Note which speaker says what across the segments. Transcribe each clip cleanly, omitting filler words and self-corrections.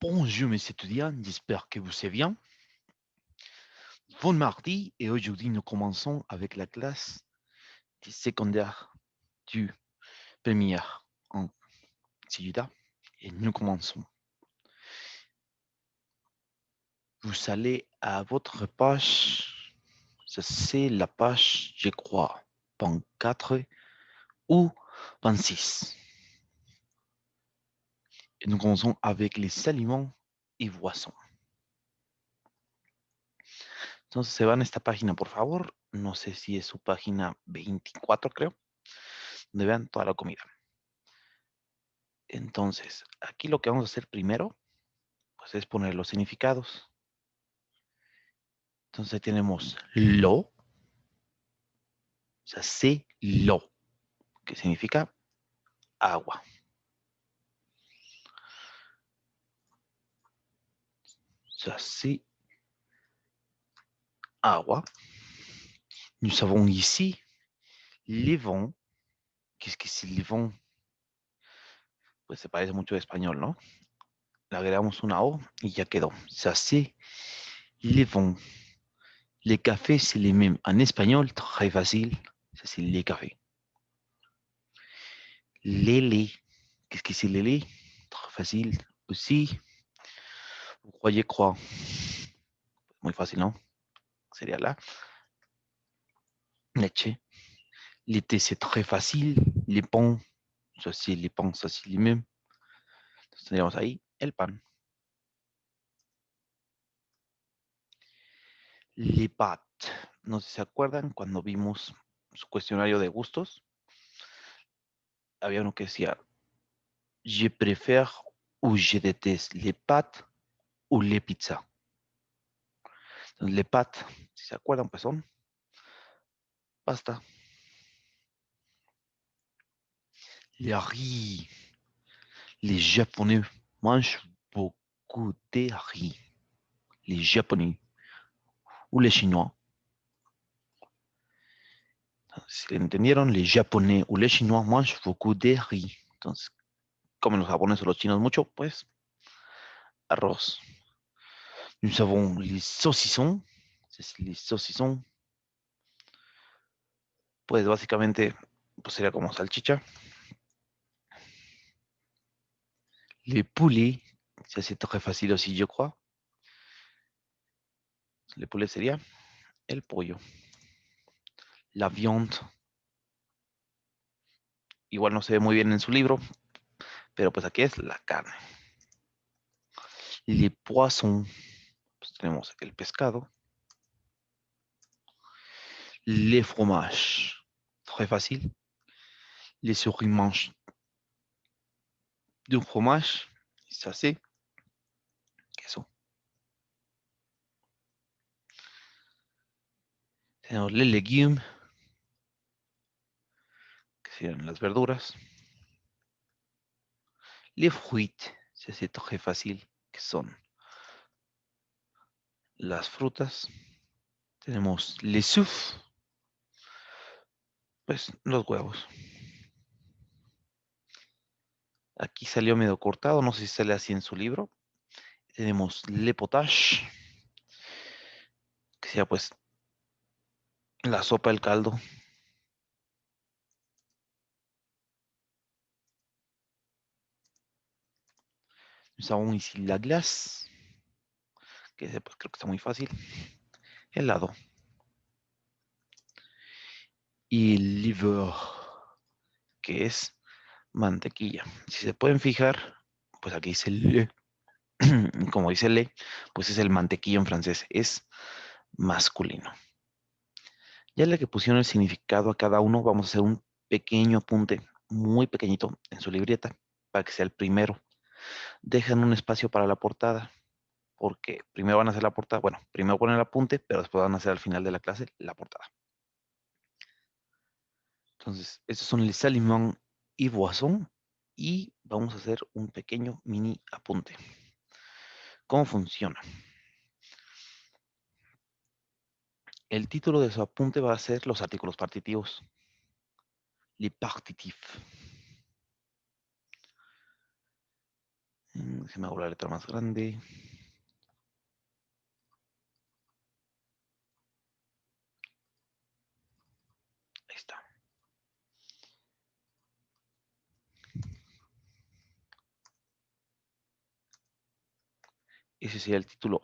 Speaker 1: Bonjour mes étudiants, j'espère que vous allez bien. Bon mardi et aujourd'hui nous commençons avec la classe du secondaire du premier en Ciguita et nous commençons. Vous allez à votre page, ça c'est la page, je crois, 24 ou 26. Et nous commençons avec les aliments y boissons. Entonces se van a esta página, por favor. No sé si es su página 24, creo, donde vean toda la comida. Entonces, aquí lo que vamos a hacer primero, pues es poner los significados. Entonces tenemos lo, o sea, c'est l'eau, que significa agua. O sea, c'est agua. Nous avons ici les vents. Qu'est-ce que c'est les vents? Pues se parece mucho a español, ¿no? Le agregamos una O y ya quedó. Ça, c'est les vents. Les cafés, c'est les mêmes. En espagnol, très facile. Ça, c'est les cafés. Les laits. Qu'est-ce que c'est les laits? Très facile aussi. Vous croyez quoi? Muy fácil, ¿no? Sería la leche. L'été, c'est très facile. Les pains, ça c'est les pains, ça c'est les mêmes. Entonces tendríamos ahí el pan. Les pâtes. No sé si se acuerdan cuando vimos su cuestionario de gustos. Había uno que decía, je préfère ou je déteste les pâtes ou les pizzas. Entonces, les pâtes, si se acuerdan, pues son pasta. Les riz. Les Japonais mangent beaucoup de riz. Les Japonais ou les Chinois. Si entendieron, les japonais ou les chinois mangent beaucoup de riz. Entonces, comen los japoneses o los chinos mucho, pues arroz. Nous avons les saucissons. Les saucissons, pues básicamente pues sería como salchicha. Les poulets, ça c'est très facile aussi, je crois. Les poulets sería el pollo. La viande, igual no se ve muy bien en su libro, pero pues aquí es la carne. Les poissons, pues tenemos el pescado. Les fromages, très facile. Les souris mangent du fromage, ça c'est queso. Tenemos les légumes, que serían las verduras. Les fruits, ça c'est très facile, que son las frutas. Tenemos les œufs, pues los huevos. Aquí salió medio cortado, no sé si sale así en su libro. Tenemos le potage, que sea pues la sopa, el caldo. Nous avons ici la glace, que pues, creo que está muy fácil. Helado. Y el liver, que es mantequilla. Si se pueden fijar, pues aquí dice le. Como dice le, pues es el mantequillo en francés, es masculino. Ya la que pusieron el significado a cada uno, vamos a hacer un pequeño apunte, muy pequeñito, en su libreta, para que sea el primero. Dejan un espacio para la portada, porque primero van a hacer la portada, bueno, primero ponen el apunte, pero después van a hacer al final de la clase la portada. Entonces, estos son les aliments y boissons, y vamos a hacer un pequeño mini apunte. ¿Cómo funciona? El título de su apunte va a ser los artículos partitivos. Les partitifs. Déjeme hago la letra más grande. Ahí está. Ese sería el título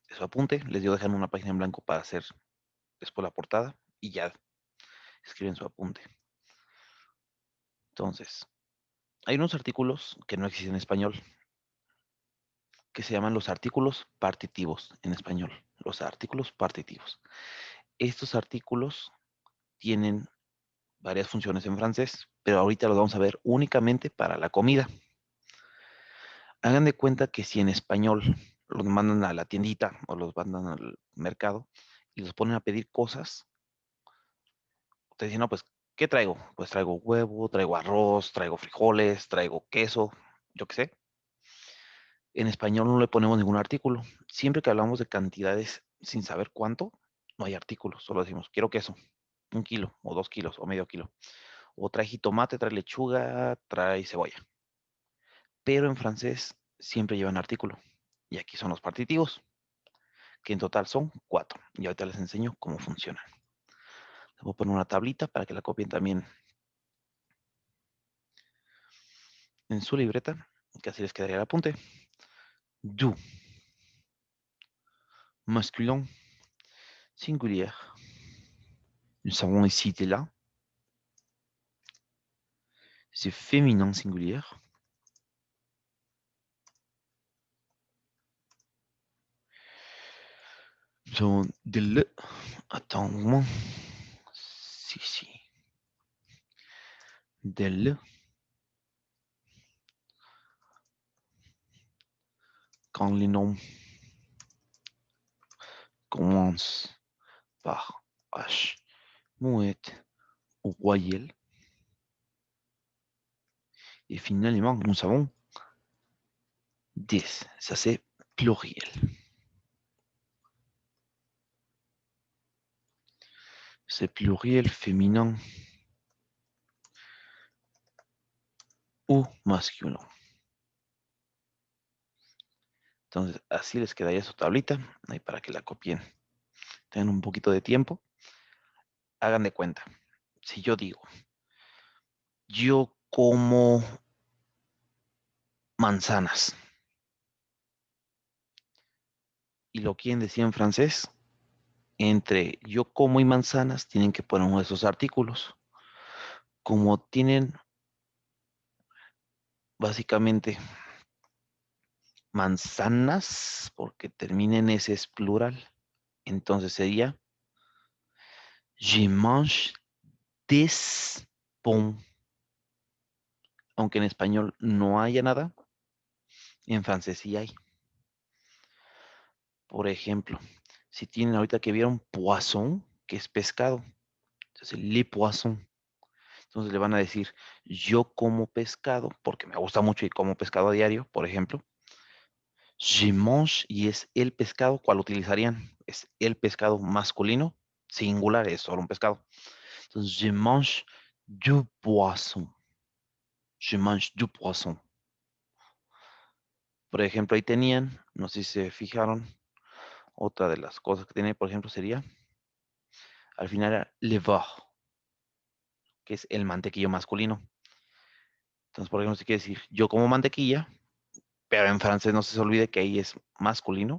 Speaker 1: de su apunte. Les dio dejar una página en blanco para hacer después la portada y ya escriben su apunte. Entonces, hay unos artículos que no existen en español, que se llaman los artículos partitivos en español. Los artículos partitivos. Estos artículos tienen varias funciones en francés, pero ahorita los vamos a ver únicamente para la comida. Hagan de cuenta que si en español los mandan a la tiendita o los mandan al mercado y los ponen a pedir cosas, ustedes dicen, no, pues, ¿qué traigo? Pues traigo huevo, traigo arroz, traigo frijoles, traigo queso, yo qué sé. En español no le ponemos ningún artículo. Siempre que hablamos de cantidades sin saber cuánto, no hay artículos, solo decimos, quiero queso, 1 kilo o 2 kilos o medio kilo. O trae jitomate, trae lechuga, trae cebolla. Pero en francés siempre llevan artículo. Y aquí son los partitivos, que en total son 4. Y ahorita les enseño cómo funcionan. Les voy a poner una tablita para que la copien también en su libreta, que así les quedaría el apunte. Du, masculin, singulier. Nous avons ici de là. C'est féminin singulier. Nous avons de le. Attends un moment. Si. De le. Quand les noms commencent par H, muette ou voyelle. Et finalement, nous avons des. Ça, c'est pluriel. C'est pluriel féminin ou masculin. Entonces, así les quedaría su tablita, ahí para que la copien. Tengan un poquito de tiempo. Hagan de cuenta. Si yo digo, yo como manzanas y lo quieren decir en francés, entre yo como y manzanas tienen que poner uno de esos artículos. Como tienen básicamente manzanas, porque termina en S es plural, entonces sería je mange des pommes. Aunque en español no haya nada, en francés sí hay. Por ejemplo, si tienen ahorita que vieron poisson, que es pescado, entonces le poisson. Entonces le van a decir, yo como pescado, porque me gusta mucho y como pescado a diario, por ejemplo. Je mange y es el pescado, ¿cuál utilizarían? Es el pescado masculino, singular, es solo un pescado. Entonces, je mange du poisson. Je mange du poisson. Por ejemplo, ahí tenían, no sé si se fijaron, otra de las cosas que tiene, por ejemplo, sería, al final era le beurre, que es el mantequillo masculino. Entonces, por ejemplo, si quiere decir yo como mantequilla, pero en francés no se olvide que ahí es masculino.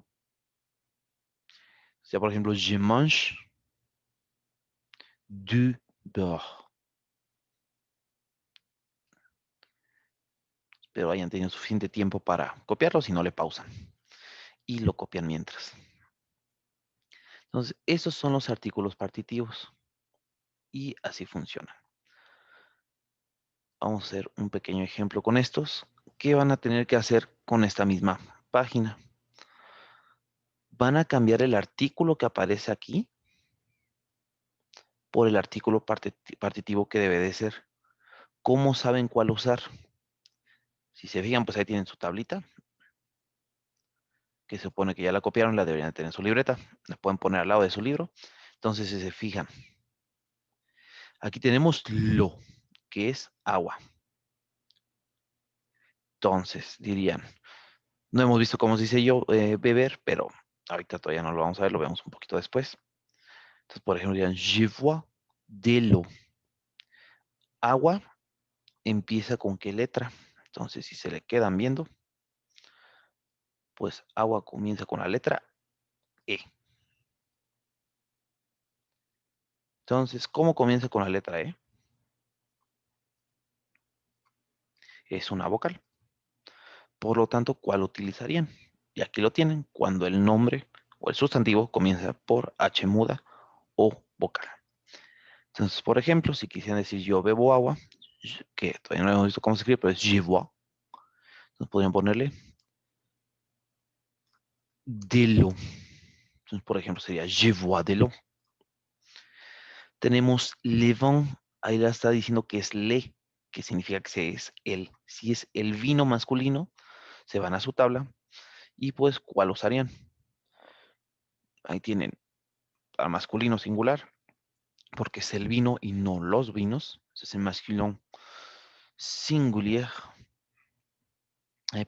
Speaker 1: O sea, por ejemplo, je mange du beurre. Pero hayan tenido suficiente tiempo para copiarlo, si no le pausan. Y lo copian mientras. Entonces, esos son los artículos partitivos. Y así funcionan. Vamos a hacer un pequeño ejemplo con estos. ¿Qué van a tener que hacer con esta misma página? Van a cambiar el artículo que aparece aquí por el artículo partitivo que debe de ser. ¿Cómo saben cuál usar? Si se fijan, pues ahí tienen su tablita, que se supone que ya la copiaron, la deberían de tener en su libreta. La pueden poner al lado de su libro. Entonces, si se fijan, aquí tenemos lo, que es agua. Entonces, dirían, No hemos visto cómo se dice yo beber, pero ahorita todavía no lo vamos a ver, lo vemos un poquito después. Entonces, por ejemplo, dirían, je vois de l'eau. Agua empieza con qué letra. Entonces, si se le quedan viendo, pues agua comienza con la letra E. Entonces, ¿cómo comienza con la letra E? Es una vocal. Por lo tanto, ¿cuál utilizarían? Y aquí lo tienen cuando el nombre o el sustantivo comienza por H muda o vocal. Entonces, por ejemplo, si quisieran decir yo bebo agua, que todavía no hemos visto cómo se escribe, pero es je bois, entonces podrían ponerle de l'eau. Entonces, por ejemplo, sería je bois de l'eau. Tenemos le vin, ahí la está diciendo que es le, que significa que es el. Si es el vino masculino, se van a su tabla y pues, ¿cuál usarían? Ahí tienen al masculino singular, porque es el vino y no los vinos. Es el masculin singulier.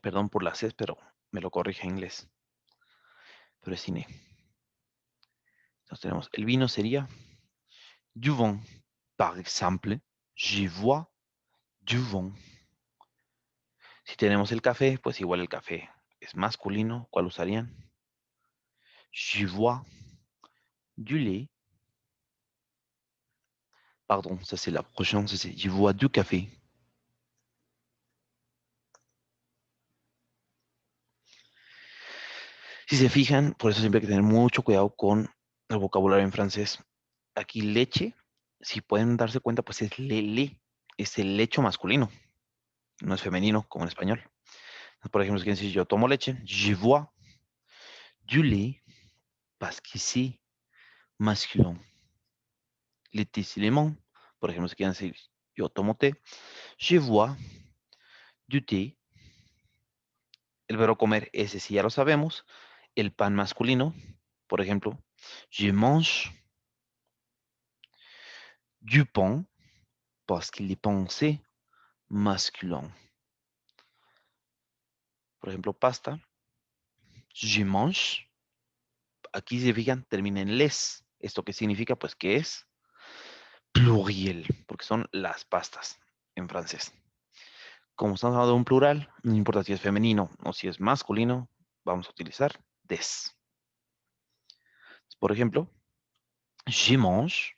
Speaker 1: Perdón por la C, pero me lo corrige en inglés. Pero es cine. Entonces tenemos, el vino sería du vin. Par exemple, je vois du vin. Si tenemos el café, pues igual el café es masculino. ¿Cuál usarían? Je vois du lait. Pardon, ça c'est la prochaine, ça c'est je vois du café. Si se fijan, por eso siempre hay que tener mucho cuidado con el vocabulario en francés. Aquí leche, si pueden darse cuenta, pues es lele, es el lecho masculino, no es femenino como en español. Por ejemplo, si quieren decir yo tomo leche, je vois du lait, parce que c'est masculin. Le thé, c'est lemon. Por ejemplo, si quieren decir yo tomo té, je vois du thé. El verbo comer, ese sí ya lo sabemos. El pan masculino, por ejemplo, je mange du pain, parce que le pain, c'est masculin. Por ejemplo, pasta, je mange. Aquí se fijan, termina en les. ¿Esto qué significa? Pues que es pluriel, porque son las pastas en francés. Como estamos hablando de un plural, no importa si es femenino o si es masculino, vamos a utilizar des. Por ejemplo, je mange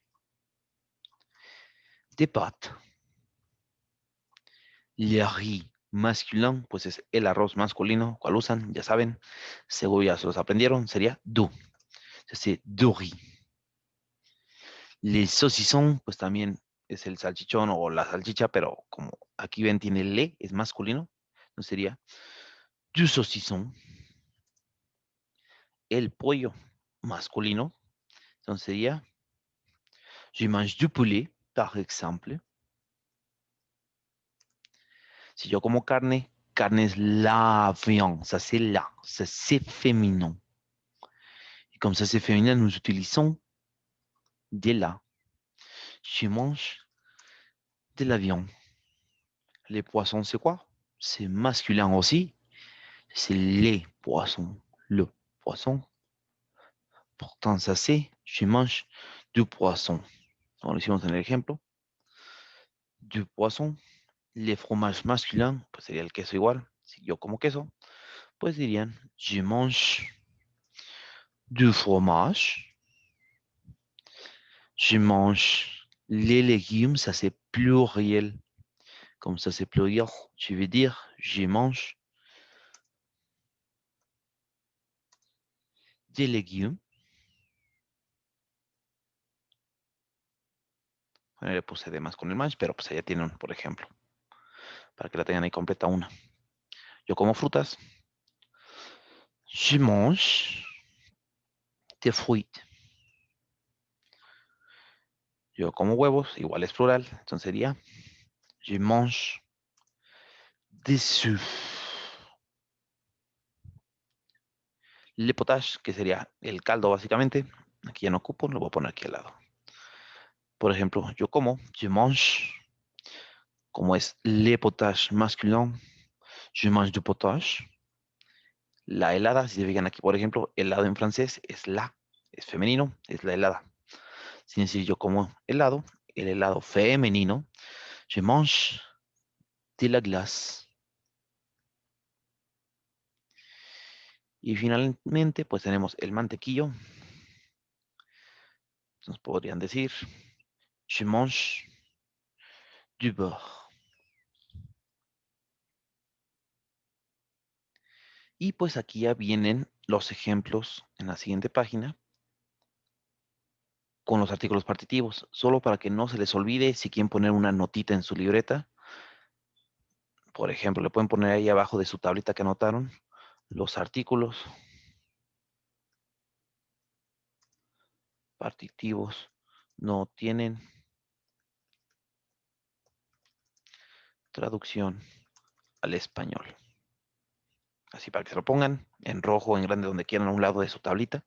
Speaker 1: des pâtes. Le riz masculin, pues es el arroz masculino. ¿Cuál usan? Ya saben, seguro ya se los aprendieron, sería du. C'est du riz. Les saucissons, pues también es el salchichón o la salchicha, pero como aquí ven tiene le, es masculino, entonces sería du saucisson. El pollo masculino, entonces sería je mange du poulet, par exemple. Si yo como carne, carne es la viande, ça c'est féminin. Et comme ça c'est féminin, nous utilisons de la. Je mange de la viande. Les poissons, c'est quoi? C'est masculin aussi. C'est les poissons. Le poisson. Pourtant, ça c'est, je mange du poisson. Como lo hicimos en el ejemplo. Du poisson. Les fromages masculins, pues sería el queso igual. Si yo como queso, pues dirían, je mange du fromage. Je mange les légumes, ça c'est pluriel. Comme ça c'est pluriel, je vais dire, je mange des légumes. Bueno, le puse de más con el más, pero pues allá tienen, por ejemplo, para que la tengan ahí completa una. Yo como frutas. Je mange des fruits. Yo como huevos, igual es plural, entonces sería je mange des œufs. Le potage, que sería el caldo básicamente. Aquí ya no ocupo, lo voy a poner aquí al lado. Por ejemplo, yo como, je mange, como es le potage masculin, je mange du potage. La helada, si se fijan aquí, por ejemplo, helado en francés es la, es femenino, es la helada. Sin decir yo como helado, el helado femenino, je mange de la glace. Y finalmente, pues tenemos el mantequillo. Nos podrían decir, je mange du beurre. Y pues aquí ya vienen los ejemplos en la siguiente página con los artículos partitivos, solo para que no se les olvide si quieren poner una notita en su libreta. Por ejemplo, le pueden poner ahí abajo de su tablita que anotaron los artículos partitivos no tienen traducción al español. Así para que se lo pongan en rojo, en grande, donde quieran, a un lado de su tablita.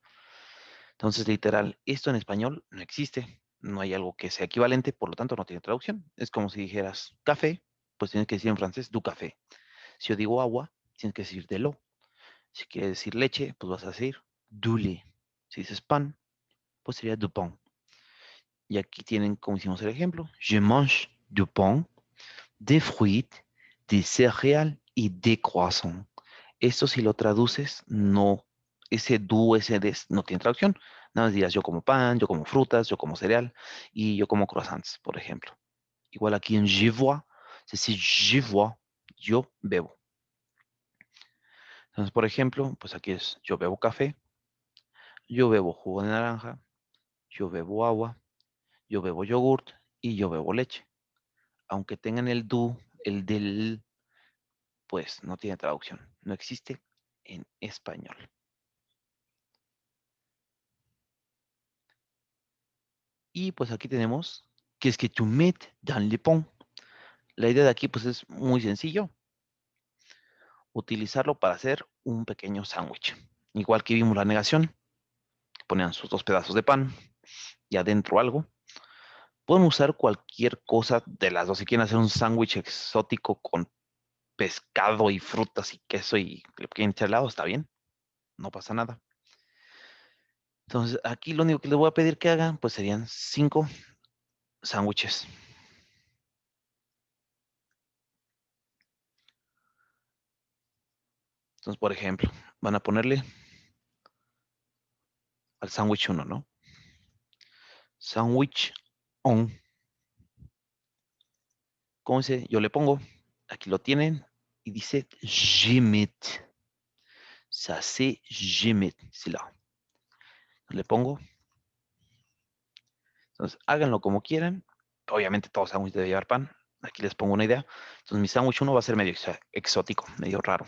Speaker 1: Entonces, literal, esto en español no existe. No hay algo que sea equivalente, por lo tanto no tiene traducción. Es como si dijeras café, pues tienes que decir en francés du café. Si yo digo agua, tienes que decir de lo. Si quieres decir leche, pues vas a decir du lait. Si dices pan, pues sería du pain. Y aquí tienen, como hicimos el ejemplo, je mange du pain, des fruits, des céréales y des croissants. Esto si lo traduces, no, ese du, ese des, no tiene traducción. Nada más dirás yo como pan, yo como frutas, yo como cereal y yo como croissants, por ejemplo. Igual aquí en je vois, es decir, je vois, yo bebo. Entonces, por ejemplo, pues aquí es yo bebo café, yo bebo jugo de naranja, yo bebo agua, yo bebo yogurt y yo bebo leche. Aunque tengan el du, el del, pues no tiene traducción, no existe en español. Y pues aquí tenemos, qu'est-ce que tu mets dans le pain? La idea de aquí pues es muy sencillo, utilizarlo para hacer un pequeño sándwich. Igual que vimos la negación, que ponían sus dos pedazos de pan y adentro algo. Pueden usar cualquier cosa de las dos. Si quieren hacer un sándwich exótico con pescado y frutas y queso y le quieren echar al lado, está bien, no pasa nada. Entonces aquí lo único que les voy a pedir que hagan pues serían 5 sándwiches. Entonces, por ejemplo, van a ponerle al sándwich 1, ¿no? Sándwich on. ¿Cómo dice? Yo le pongo, aquí lo tienen, y dice Jimit. Ça c'est Jimit, c'est là. Le pongo. Entonces, háganlo como quieran. Obviamente, todo sándwich debe llevar pan. Aquí les pongo una idea. Entonces, mi sándwich 1 va a ser medio exótico, medio raro.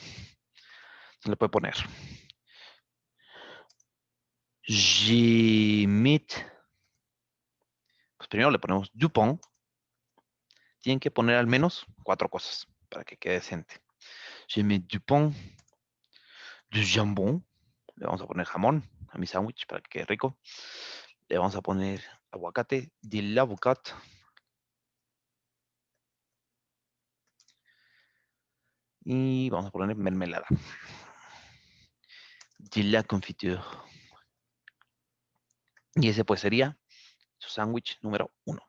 Speaker 1: Se le puede poner Jimit. Pues primero le ponemos du pain. Tienen que poner al menos 4 cosas para que quede decente. Jimit du pain, du jambon. Le vamos a poner jamón a mi sándwich para que quede rico. Le vamos a poner aguacate, de l'avocat. Y vamos a poner mermelada. De la confiture. Y ese pues sería su sándwich número 1.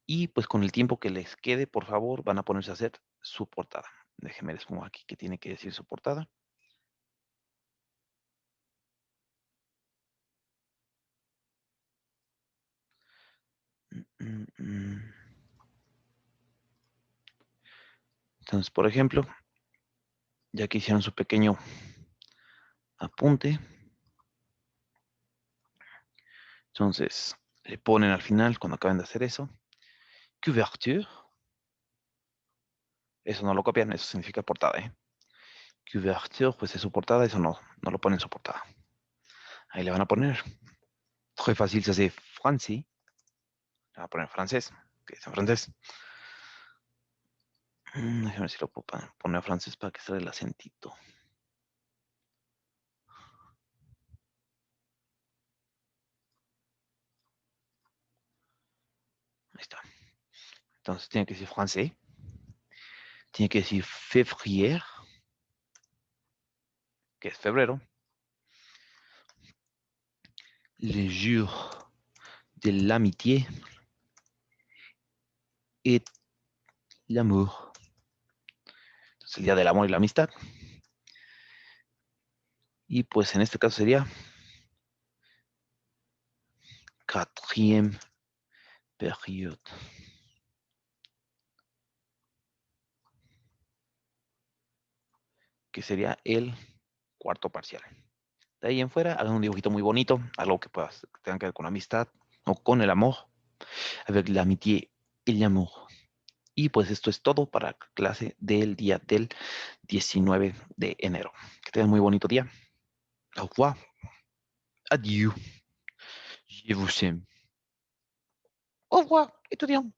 Speaker 1: Y pues con el tiempo que les quede, por favor, van a ponerse a hacer su portada. Déjenme les pongo aquí que tiene que decir su portada. Mm, mm, mm. Entonces, por ejemplo, ya que hicieron su pequeño apunte, entonces le ponen al final, cuando acaben de hacer eso, couverture. Eso no lo copian, eso significa portada, ¿eh? Couverture, pues es su portada, eso no, no lo ponen en su portada. Ahí le van a poner. Très fácil, se hace français. Le van a poner francés, que es en francés. Déjame ver si lo puedo poner francés para que salga el acentito. Ahí está. Entonces tiene que decir francés. Tiene que decir février. que es febrero. Le jour de l'amitié et l'amour. Entonces, el día del amor y la amistad. Y pues en este caso sería quatrième période. Que sería el cuarto parcial. De ahí en fuera, hagan un dibujito muy bonito, algo que tenga que ver con la amistad o con el amor, avec l'amitié et l'amour. Y pues esto es todo para la clase del día del 19 de enero. Que tengan muy bonito día. Au revoir. Adieu. Je vous aime. Au revoir, étudiant.